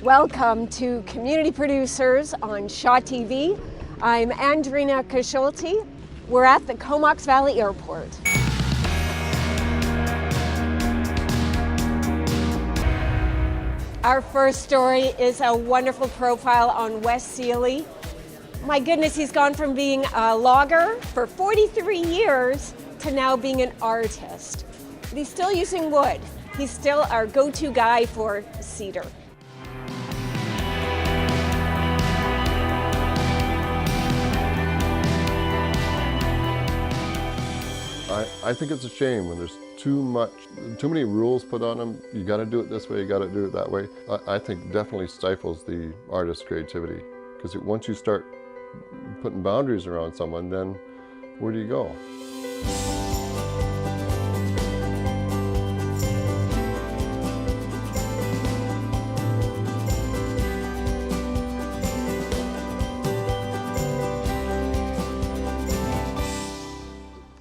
Welcome to Community Producers on Shaw TV. I'm Andrina Koch-Schulte. We're at the Comox Valley Airport. Our first story is a wonderful profile on Wes Seeley. My goodness, he's gone from being a logger for 43 years to now being an artist. But he's still using wood. He's still our go-to guy for cedar. I think it's a shame when there's too many rules put on them. You got to do it this way, you got to do it that way. I think definitely stifles the artist's creativity, because once you start putting boundaries around someone, then where do you go?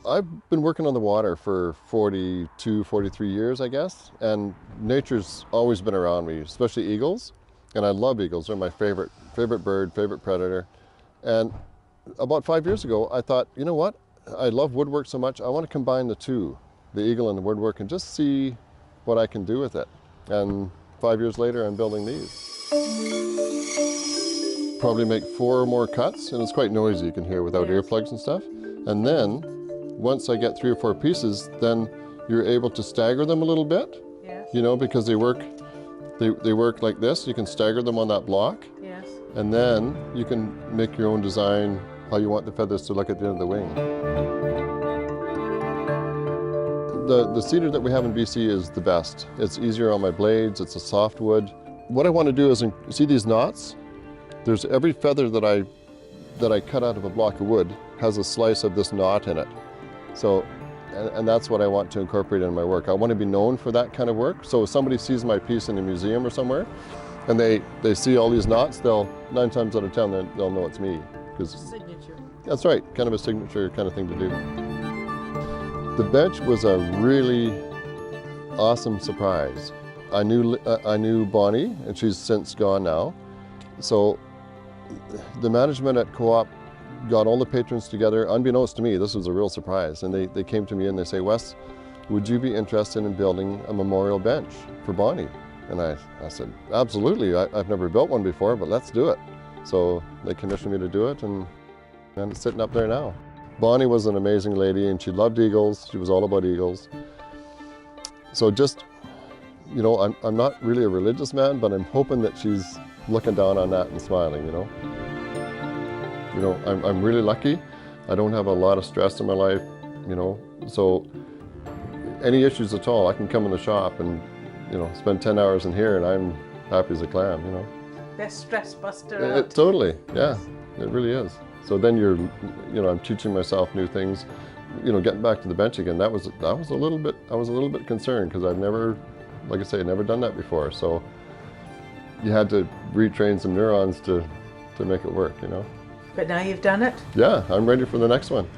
I've been working on the water for 42, 43 years, I guess, and nature's always been around me, especially eagles, and I love eagles. They're my favorite bird, favorite predator. And about 5 years ago, I thought, you know what? I love woodwork so much, I want to combine the two, the eagle and the woodwork, and just see what I can do with it. And 5 years later, I'm building these. Probably make 4 more cuts, and it's quite noisy, you can hear, without earplugs and stuff. And then, once I get 3 or 4 pieces, then you're able to stagger them a little bit. Yes. You know, because they work like this. You can stagger them on that block. Yes. And then you can make your own design, how you want the feathers to look at the end of the wing. The cedar that we have in BC is the best. It's easier on my blades, it's a soft wood. What I want to do is, see these knots? There's every feather that I cut out of a block of wood has a slice of this knot in it. So, and that's what I want to incorporate in my work. I want to be known for that kind of work. So if somebody sees my piece in a museum or somewhere, and they see all these knots, 9 times out of 10, they'll know it's me. Signature. That's right, kind of a signature kind of thing to do. The bench was a really awesome surprise. I knew Bonnie, and she's since gone now. So the management at Co-op got all the patrons together. Unbeknownst to me, this was a real surprise. And they came to me and they say, Wes, would you be interested in building a memorial bench for Bonnie? And I said, absolutely. I've never built one before, but let's do it. So they commissioned me to do it, and it's sitting up there now. Bonnie was an amazing lady, and she loved eagles. She was all about eagles. So just, you know, I'm not really a religious man, but I'm hoping that she's looking down on that and smiling, you know. You know, I'm really lucky. I don't have a lot of stress in my life, you know, so any issues at all, I can come in the shop and, you know, spend 10 hours in here and I'm happy as a clam, you know. Best stress buster. Totally, yeah, it really is. So then you know, I'm teaching myself new things. You know, getting back to the bench again, I was a little bit concerned, because I've never, like I say, never done that before. So you had to retrain some neurons to make it work, you know. But now you've done it? Yeah, I'm ready for the next one.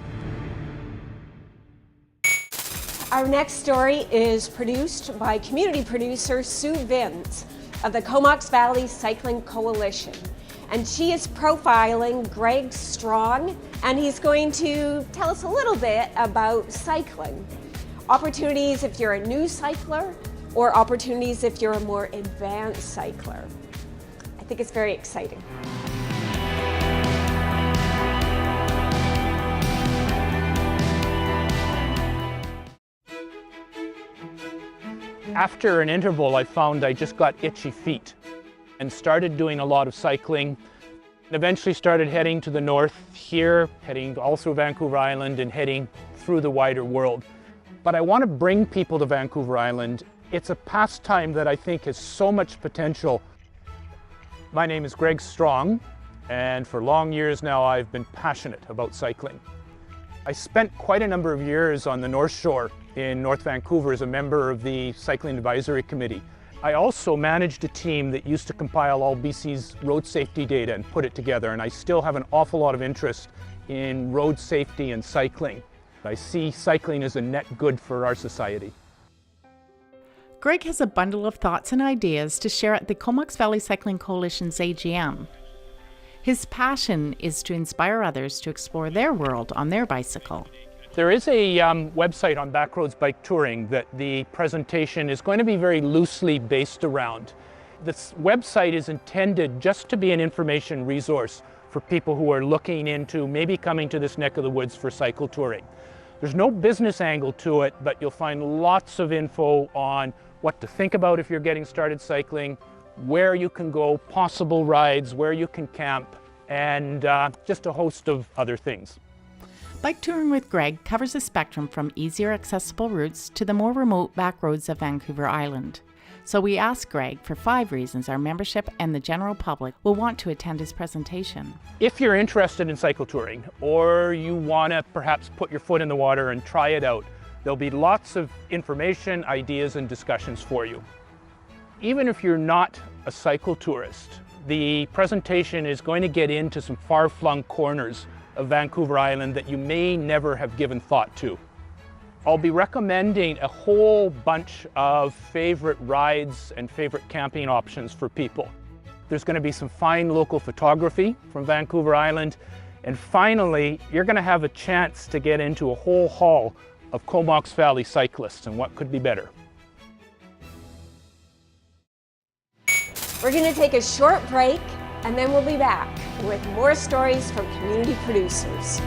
Our next story is produced by community producer Sue Vince of the Comox Valley Cycling Coalition. And she is profiling Greg Strong, and he's going to tell us a little bit about cycling. Opportunities if you're a new cycler, or opportunities if you're a more advanced cycler. I think it's very exciting. After an interval, I found I just got itchy feet and started doing a lot of cycling. And eventually started heading to the north here, heading also Vancouver Island and heading through the wider world. But I want to bring people to Vancouver Island. It's a pastime that I think has so much potential. My name is Greg Strong, and for long years now I've been passionate about cycling. I spent quite a number of years on the North Shore in North Vancouver as a member of the Cycling Advisory Committee. I also managed a team that used to compile all BC's road safety data and put it together, and I still have an awful lot of interest in road safety and cycling. I see cycling as a net good for our society. Greg has a bundle of thoughts and ideas to share at the Comox Valley Cycling Coalition's AGM. His passion is to inspire others to explore their world on their bicycle. There is a website on Backroads Bike Touring that the presentation is going to be very loosely based around. This website is intended just to be an information resource for people who are looking into maybe coming to this neck of the woods for cycle touring. There's no business angle to it, but you'll find lots of info on what to think about if you're getting started cycling, where you can go, possible rides, where you can camp, and just a host of other things. Bike Touring with Greg covers a spectrum from easier accessible routes to the more remote back roads of Vancouver Island. So we asked Greg for 5 reasons our membership and the general public will want to attend his presentation. If you're interested in cycle touring, or you want to perhaps put your foot in the water and try it out, there'll be lots of information, ideas, and discussions for you. Even if you're not a cycle tourist, the presentation is going to get into some far-flung corners of Vancouver Island that you may never have given thought to. I'll be recommending a whole bunch of favorite rides and favorite camping options for people. There's going to be some fine local photography from Vancouver Island, and finally, you're going to have a chance to get into a whole haul of Comox Valley cyclists, and what could be better? We're going to take a short break, and then we'll be back with more stories from community producers.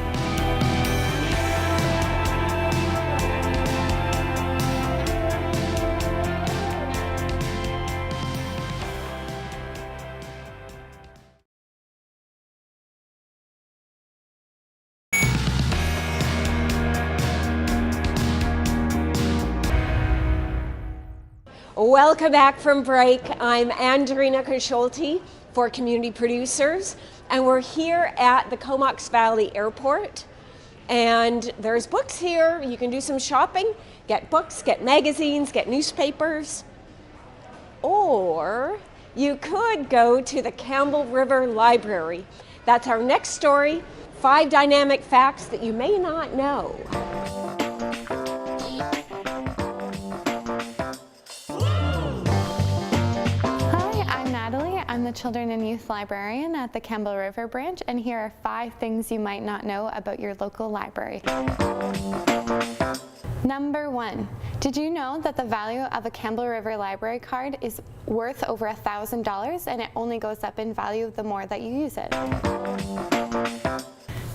Welcome back from break. I'm Koch-Schulte for Community Producers, and we're here at the Comox Valley Airport. And there's books here. You can do some shopping, get books, get magazines, get newspapers. Or you could go to the Campbell River Library. That's our next story, 5 dynamic facts that you may not know. I'm the Children and Youth Librarian at the Campbell River branch, and here are 5 things you might not know about your local library. Number 1, did you know that the value of a Campbell River library card is worth over $1,000 and it only goes up in value the more that you use it?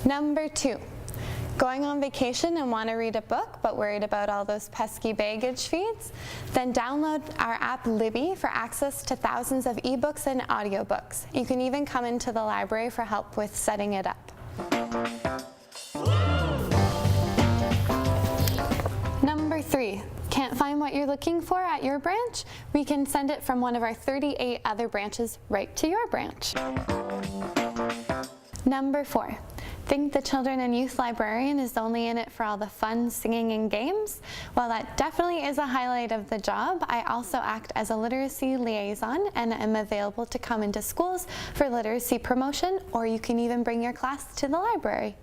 Number 2, going on vacation and want to read a book but worried about all those pesky baggage fees? Then download our app Libby for access to thousands of ebooks and audiobooks. You can even come into the library for help with setting it up. Number 3, can't find what you're looking for at your branch? We can send it from one of our 38 other branches right to your branch. Number 4, think the Children and Youth Librarian is only in it for all the fun, singing, and games? While that definitely is a highlight of the job, I also act as a literacy liaison and am available to come into schools for literacy promotion, or you can even bring your class to the library.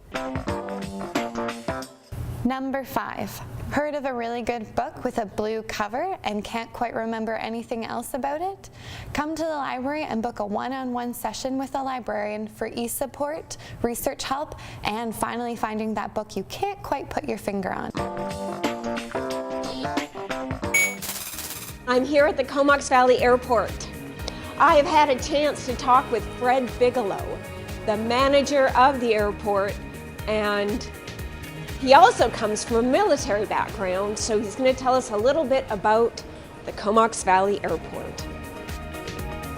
Number 5, heard of a really good book with a blue cover and can't quite remember anything else about it? Come to the library and book a one-on-one session with a librarian for e-support, research help, and finally finding that book you can't quite put your finger on. I'm here at the Comox Valley Airport. I have had a chance to talk with Fred Bigelow, the manager of the airport, and he also comes from a military background, so he's going to tell us a little bit about the Comox Valley Airport.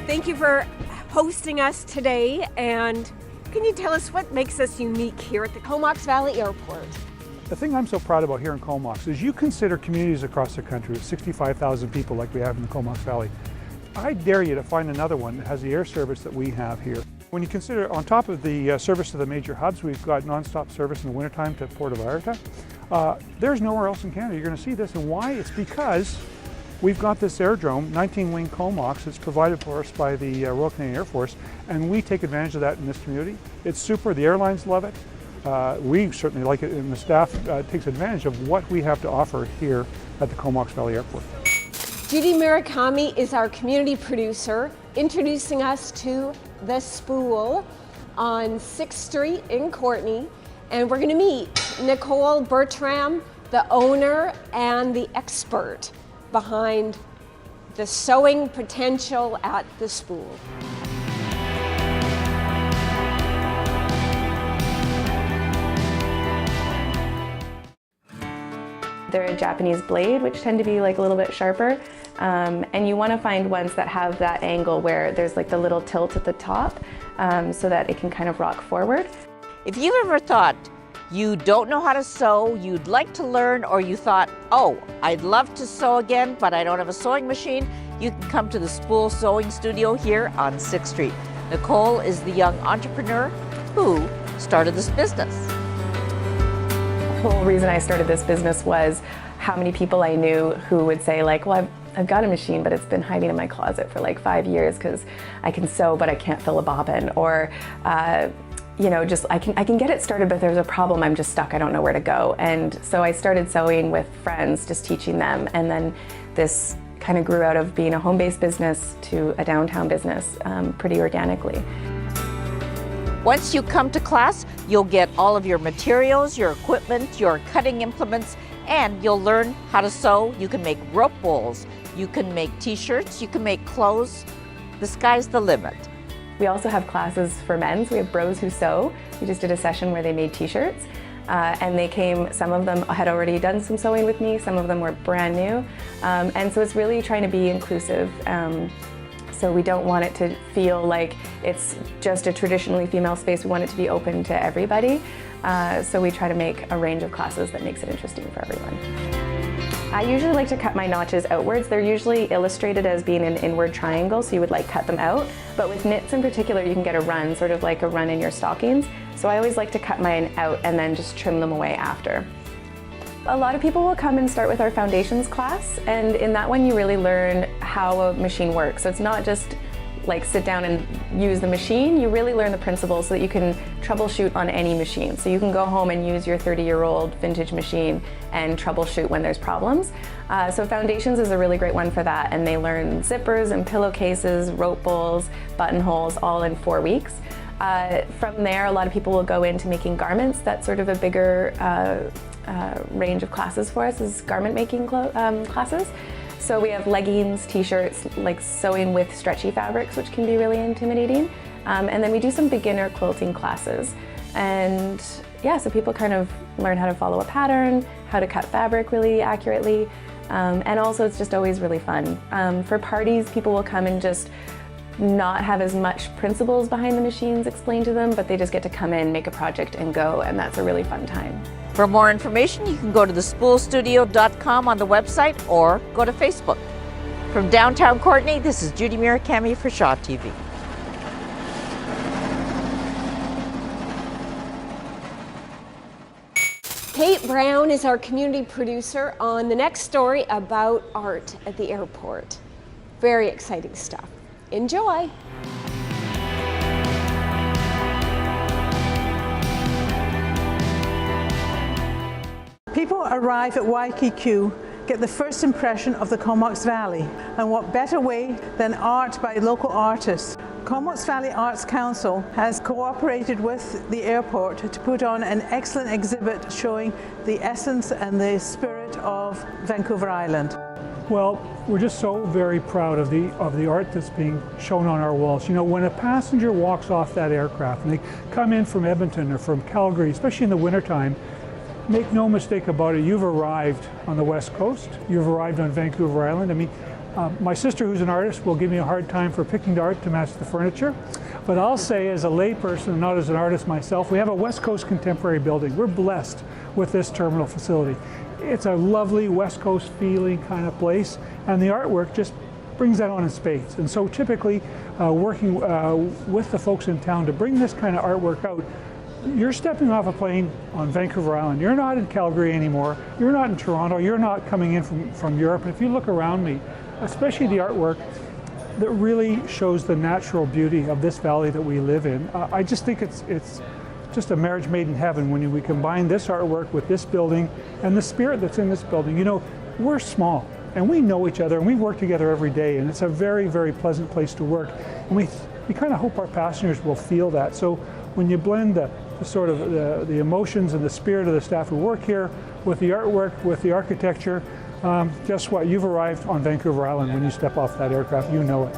Thank you for hosting us today, and can you tell us what makes us unique here at the Comox Valley Airport? The thing I'm so proud about here in Comox is you consider communities across the country with 65,000 people like we have in the Comox Valley. I dare you to find another one that has the air service that we have here. When you consider on top of the service to the major hubs, we've got non-stop service in the wintertime to Port of Vallarta. There's nowhere else in Canada you're going to see this, and why? It's because we've got this aerodrome, 19-wing Comox, that's provided for us by the Royal Canadian Air Force, and we take advantage of that in this community. It's super, the airlines love it. We certainly like it, and the staff takes advantage of what we have to offer here at the Comox Valley Airport. Judy Murakami is our community producer, introducing us to The Spool on 6th Street in Courtenay. And we're going to meet Nicole Bertram, the owner and the expert behind the sewing potential at The Spool. They're a Japanese blade, which tend to be like a little bit sharper. And you want to find ones that have that angle where there's like the little tilt at the top so that it can kind of rock forward. If you've ever thought you don't know how to sew, you'd like to learn, or you thought, oh, I'd love to sew again, but I don't have a sewing machine, you can come to the Spool Sewing Studio here on 6th Street. Nicole is the young entrepreneur who started this business. The whole reason I started this business was how many people I knew who would say like, well, I've got a machine, but it's been hiding in my closet for like 5 years because I can sew, but I can't fill a bobbin. Or, you know, just I can get it started, but if there's a problem, I'm just stuck. I don't know where to go. And so I started sewing with friends, just teaching them. And then this kind of grew out of being a home-based business to a downtown business pretty organically. Once you come to class, you'll get all of your materials, your equipment, your cutting implements, and you'll learn how to sew. You can make rope bowls, you can make t-shirts, you can make clothes. The sky's the limit. We also have classes for men's. We have Bros Who Sew. We just did a session where they made t-shirts. And they came, some of them had already done some sewing with me, some of them were brand new. And so it's really trying to be inclusive. So we don't want it to feel like it's just a traditionally female space. We want it to be open to everybody. So we try to make a range of classes that makes it interesting for everyone. I usually like to cut my notches outwards. They're usually illustrated as being an inward triangle, so you would like cut them out. But with knits in particular, you can get a run, sort of like a run in your stockings. So I always like to cut mine out and then just trim them away after. A lot of people will come and start with our foundations class, and in that one you really learn how a machine works. So it's not just like sit down and use the machine, you really learn the principles so that you can troubleshoot on any machine. So you can go home and use your 30-year-old vintage machine and troubleshoot when there's problems. So foundations is a really great one for that, and they learn zippers and pillowcases, rope bowls, buttonholes, all in 4 weeks. From there, a lot of people will go into making garments. That's sort of a bigger range of classes for us, is garment making classes. So we have leggings, t-shirts, like sewing with stretchy fabrics, which can be really intimidating. And then we do some beginner quilting classes. And yeah, so people kind of learn how to follow a pattern, how to cut fabric really accurately. And also it's just always really fun. For parties, people will come and just not have as much principles behind the machines explained to them, but they just get to come in, make a project and go, and that's a really fun time. For more information, you can go to thespoolstudio.com on the website or go to Facebook. From downtown Courtenay, this is Judy Murakami for Shaw TV. Kate Brown is our community producer on the next story about art at the airport. Very exciting stuff. Enjoy. People arrive at Waikiki, get the first impression of the Comox Valley, and what better way than art by local artists. Comox Valley Arts Council has cooperated with the airport to put on an excellent exhibit showing the essence and the spirit of Vancouver Island. Well, we're just so very proud of the art that's being shown on our walls. You know, when a passenger walks off that aircraft and they come in from Edmonton or from Calgary, especially in the wintertime, make no mistake about it, you've arrived on the West Coast. You've arrived on Vancouver Island. I mean, my sister, who's an artist, will give me a hard time for picking the art to match the furniture. But I'll say, as a layperson, not as an artist myself, we have a West Coast contemporary building. We're blessed with this terminal facility. It's a lovely West Coast feeling kind of place, and the artwork just brings that on in spades. And so typically, working with the folks in town to bring this kind of artwork out, you're stepping off a plane on Vancouver Island. You're not in Calgary anymore. You're not in Toronto. You're not coming in from Europe. And if you look around me, especially the artwork that really shows the natural beauty of this valley that we live in, I just think it's just a marriage made in heaven when we combine this artwork with this building and the spirit that's in this building. You know, we're small And we know each other and we work together every day, and it's a very, very pleasant place to work. And we kind of hope our passengers will feel that. So when you blend the sort of the emotions and the spirit of the staff who work here with the artwork, with the architecture, guess what? You've arrived on Vancouver Island when you step off that aircraft. You know it.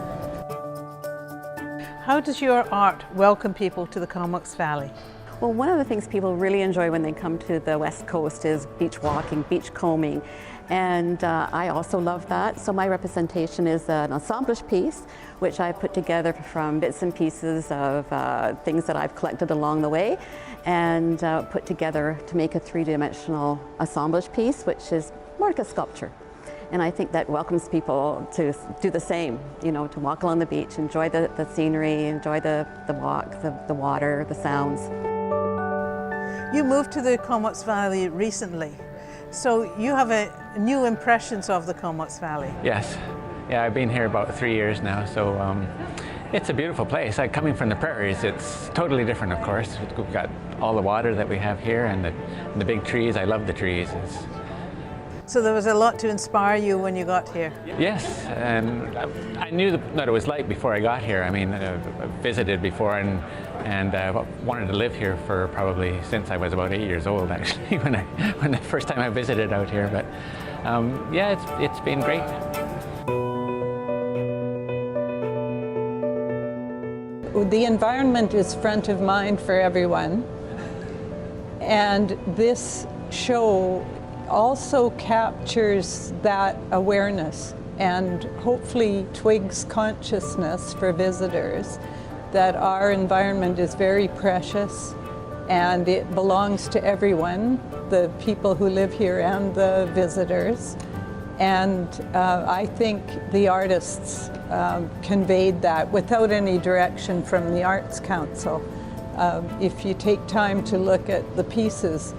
How does your art welcome people to the Comox Valley? Well, one of the things people really enjoy when they come to the West Coast is beach walking, beach combing, and I also love that. So my representation is an assemblage piece, which I put together from bits and pieces of things that I've collected along the way, and put together to make a three-dimensional assemblage piece, which is more like a sculpture. And I think that welcomes people to do the same, you know, to walk along the beach, enjoy the scenery, enjoy the walk, the water, the sounds. You moved to the Comox Valley recently, so you have new impressions of the Comox Valley. Yes, yeah, I've been here about 3 years now, so it's a beautiful place. Like, coming from the prairies, it's totally different, of course. We've got all the water that we have here and the big trees. I love the trees. So there was a lot to inspire you when you got here? Yes, and I knew what it was like before I got here. I mean, I visited before and wanted to live here for probably since I was about 8 years old, actually, when the first time I visited out here. But yeah, it's been great. The environment is front of mind for everyone, and this show also captures that awareness and hopefully twigs consciousness for visitors that our environment is very precious and it belongs to everyone, the people who live here and the visitors. And I think the artists conveyed that without any direction from the Arts Council. If you take time to look at the pieces,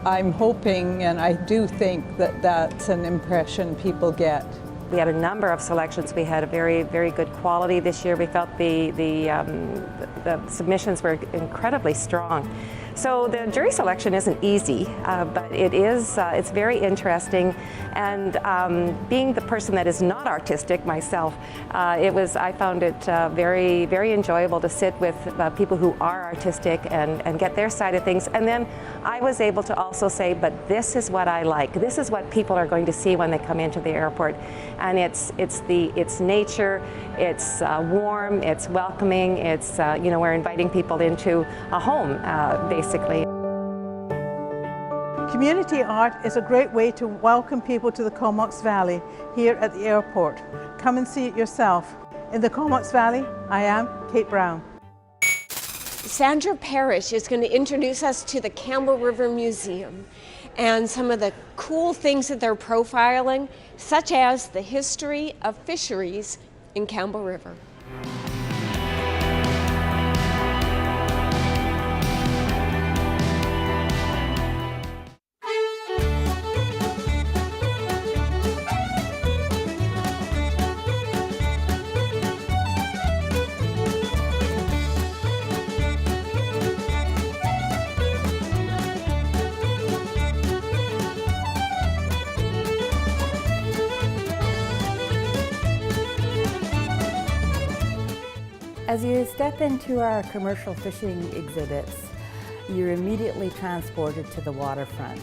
I'm hoping, and I do think, that that's an impression people get. We had a number of selections. We had a very, very good quality this year. We felt the submissions were incredibly strong. So the jury selection isn't easy, but it's very interesting. And being the person that is not artistic myself, I found it very, very enjoyable to sit with people who are artistic and get their side of things. And then I was able to also say, but this is what I like. This is what people are going to see when they come into the airport. And it's nature, it's warm, it's welcoming, it's, we're inviting people into a home, basically. Community art is a great way to welcome people to the Comox Valley here at the airport. Come and see it yourself. In the Comox Valley, I am Kate Brown. Sandra Parrish is going to introduce us to the Campbell River Museum and some of the cool things that they're profiling, such as the history of fisheries in Campbell River. As you step into our commercial fishing exhibits, you're immediately transported to the waterfront.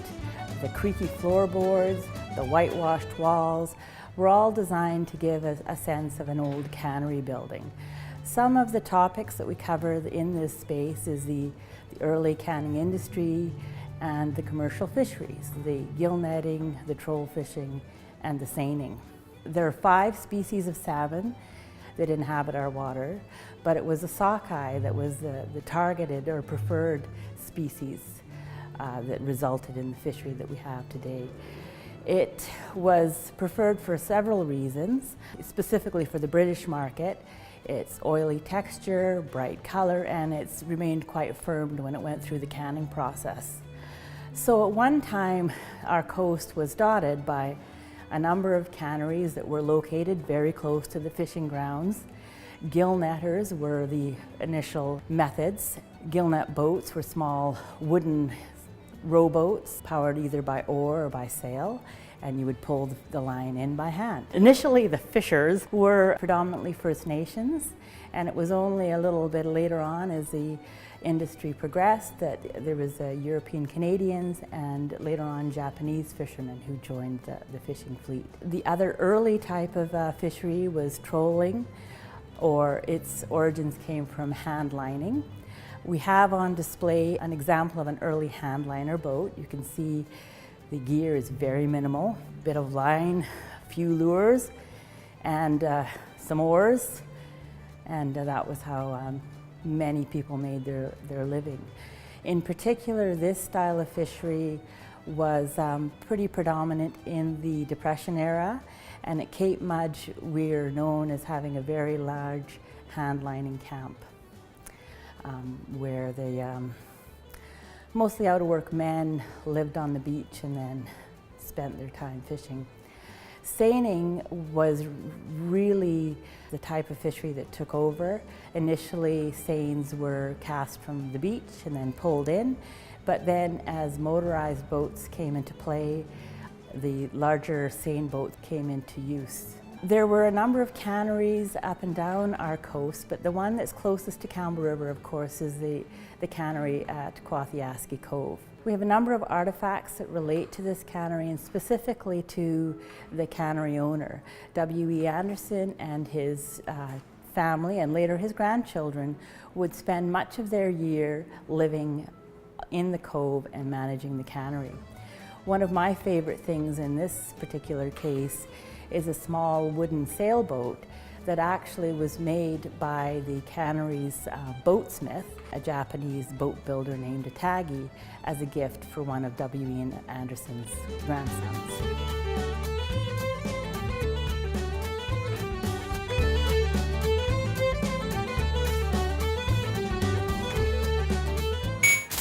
The creaky floorboards, the whitewashed walls, were all designed to give us a sense of an old cannery building. Some of the topics that we cover in this space is the early canning industry and the commercial fisheries, the gill netting, the troll fishing, and the seining. There are 5 species of salmon that inhabit our water, but it was a sockeye that was the targeted or preferred species that resulted in the fishery that we have today. It was preferred for several reasons, specifically for the British market. Its oily texture, bright color, and it's remained quite firm when it went through the canning process. So at one time, our coast was dotted by a number of canneries that were located very close to the fishing grounds. Gill netters were the initial methods. Gill net boats were small wooden rowboats powered either by oar or by sail. and you would pull the line in by hand. Initially, the fishers were predominantly First Nations, and it was only a little bit later on as the industry progressed that there was European Canadians and later on Japanese fishermen who joined the fishing fleet. The other early type of fishery was trolling, or its origins came from hand lining. We have on display an example of an early hand liner boat. You can see the gear is very minimal, bit of line, a few lures, and some oars, and that was how many people made their living. In particular, this style of fishery was pretty predominant in the Depression era, and at Cape Mudge we're known as having a very large hand lining camp where the mostly out-of-work men lived on the beach and then spent their time fishing. Seining was really the type of fishery that took over. Initially, seines were cast from the beach and then pulled in, but then as motorized boats came into play, the larger seine boats came into use. There were a number of canneries up and down our coast, but the one that's closest to Campbell River, of course, is the cannery at Quathiaski Cove. We have a number of artifacts that relate to this cannery and specifically to the cannery owner. W.E. Anderson and his family and later his grandchildren would spend much of their year living in the cove and managing the cannery. One of my favorite things in this particular case is a small wooden sailboat that actually was made by the cannery's boatsmith, a Japanese boat builder named Atagi, as a gift for one of W.E. Anderson's grandsons.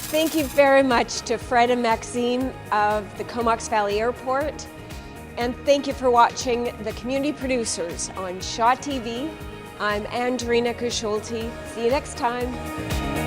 Thank you very much to Fred and Maxine of the Comox Valley Airport. And thank you for watching The Community Producers on Shaw TV. I'm Andrina Koch-Schulte. See you next time.